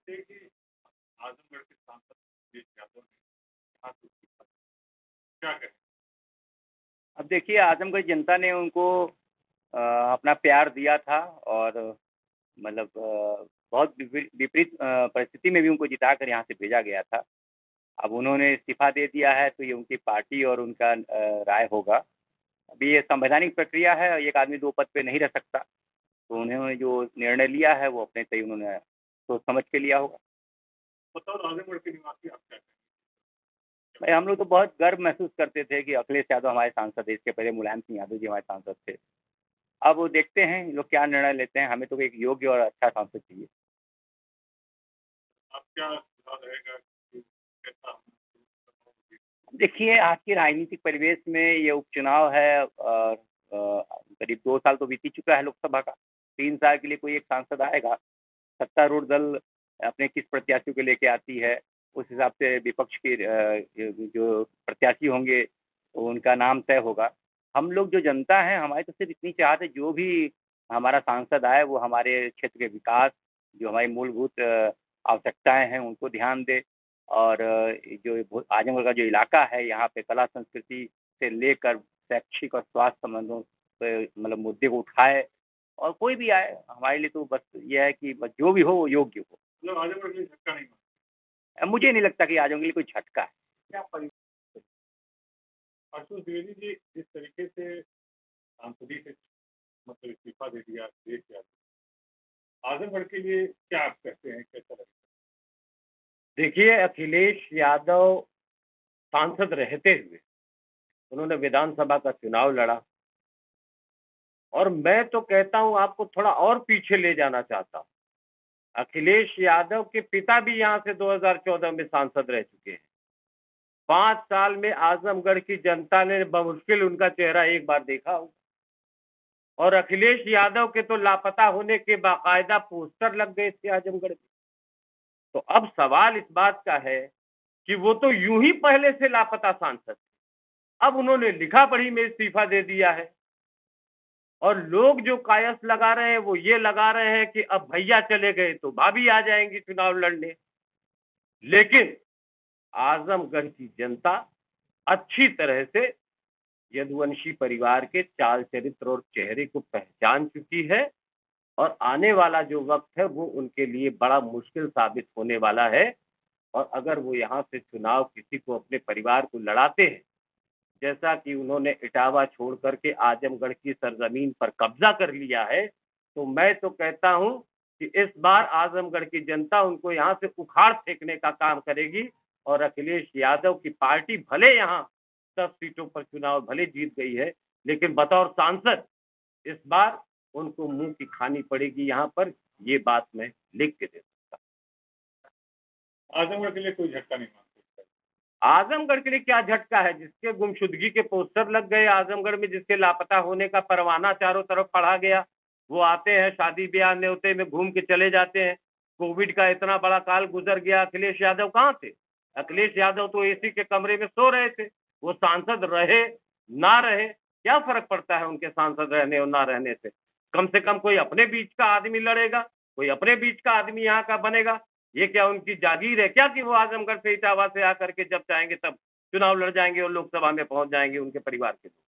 कहते हैं कि आजमगढ़ के सांसद अखिलेश यादव ने यहाँ से इस्तीफा दिया। क्या कहें? अब देखिए, आजमगढ़ जनता ने उनको अपना प्यार दिया था और मतलब बहुत विपरीत परिस्थिति में भी उनको जिताकर यहाँ से भेजा गया था। अब उन्होंने इस्तीफा दे दिया है, तो ये उनकी पार्टी और उनका राय होगा। अभी ये संवैधानिक प्रक्रिया है, एक आदमी 2 पद पे नहीं रह सकता। तो उन्होंने जो निर्णय लिया है, वो अपने सही उन्होंने सोच समझ के लिया होगा। बताओ आजमगढ़ के निवासी आप क्या कहें? भाई, हम लोग तो बहुत गर्व महसूस करते थे कि अखिलेश यादव हमारे सांसद थे। इसके पहले मुलायम सिंह यादव जी हमारे सांसद थे। अब वो देखते हैं ये लोग क्या निर्णय लेते हैं। हमें तो एक योग्य और अच्छा सांसद चाहिए। आप क्या सुझाव रहेगा कि कैसा देखिए, आज के राजनीतिक परिवेश में ये उपचुनाव है और करीब 2 साल तो बीत ही चुका है लोकसभा का। 3 साल के लिए कोई एक सांसद आएगा। सत्तारूढ़ दल अपने किस प्रत्याशी को लेके आती है, उस हिसाब से विपक्ष के जो प्रत्याशी होंगे, उनका नाम तय होगा। हम लोग जो जनता है, हमारी तो सिर्फ इतनी चाहत है, जो भी हमारा सांसद आए, वो हमारे क्षेत्र के विकास, जो हमारी मूलभूत आवश्यकताएं हैं, उनको ध्यान दे। और जो आजमगढ़ का जो इलाका है, यहाँ पे कला संस्कृति से लेकर शैक्षिक और स्वास्थ्य संबंधों पे मतलब मुद्दे को उठाए। और कोई भी आए, हमारे लिए तो बस ये है कि बस जो भी हो वो योग्य हो। मतलब आजमगढ़ के लिए झटका नहीं मारता? मुझे नहीं लगता कि आजमगढ़ के लिए कोई झटका है। क्या आशुतोष द्विवेदी जी जिस तरीके से सांसदी से मतलब इस्तीफा दे दिया अखिलेश यादव, आजमगढ़ के लिए क्या आप कहते हैं, कैसा लगेगा? देखिए, अखिलेश यादव सांसद रहते हुए उन्होंने विधानसभा का चुनाव लड़ा और मैं तो कहता हूं, आपको थोड़ा और पीछे ले जाना चाहता हूं। अखिलेश यादव के पिता भी यहां से 2014 में सांसद रह चुके हैं। 5 साल में आजमगढ़ की जनता ने बमुश्किल उनका चेहरा एक बार देखा होगा। और अखिलेश यादव के तो लापता होने के बाकायदा पोस्टर लग गए थे आजमगढ़ में। तो अब सवाल इस बात का है कि वो तो यूं ही पहले से लापता सांसद थे, अब उन्होंने लिखा पढ़ी में इस्तीफा दे दिया है। और लोग जो कायस लगा रहे हैं, वो ये लगा रहे हैं कि अब भैया चले गए तो भाभी आ जाएंगी चुनाव लड़ने। लेकिन आजमगढ़ की जनता अच्छी तरह से यदुवंशी परिवार के चाल चरित्र और चेहरे को पहचान चुकी है और आने वाला जो वक्त है वो उनके लिए बड़ा मुश्किल साबित होने वाला है। और अगर वो यहाँ से चुनाव किसी को अपने परिवार को लड़ाते हैं, जैसा कि उन्होंने इटावा छोड़ करके आजमगढ़ की सरजमीन पर कब्जा कर लिया है, तो मैं तो कहता हूं कि इस बार आजमगढ़ की जनता उनको यहाँ से उखाड़ फेंकने का काम करेगी। और अखिलेश यादव की पार्टी भले यहाँ 10 सीटों पर चुनाव भले जीत गई है, लेकिन बतौर सांसद इस बार उनको मुंह की खानी पड़ेगी यहाँ पर। ये बात मैं लिख के दे सकता हूं। आजमगढ़ के लिए कोई झटका नहीं मानते? आजमगढ़ के लिए क्या झटका है? जिसके गुमशुदगी के पोस्टर लग गए आजमगढ़ में, जिसके लापता होने का परवाना चारों तरफ पढ़ा गया, वो आते हैं शादी ब्याह न्योते में घूम के चले जाते हैं। कोविड का इतना बड़ा काल गुजर गया, अखिलेश यादव कहाँ थे? अखिलेश यादव तो एसी के कमरे में सो रहे थे। वो सांसद रहे ना रहे, क्या फर्क पड़ता है उनके सांसद रहने और ना रहने से? कम से कम कोई अपने बीच का आदमी लड़ेगा, कोई अपने बीच का आदमी यहाँ का बनेगा। ये क्या उनकी जागीर है क्या कि वो आजमगढ़ से इटावा से आकर के जब चाहेंगे तब चुनाव लड़ जाएंगे और लोकसभा में पहुंच जाएंगे उनके परिवार के लोग?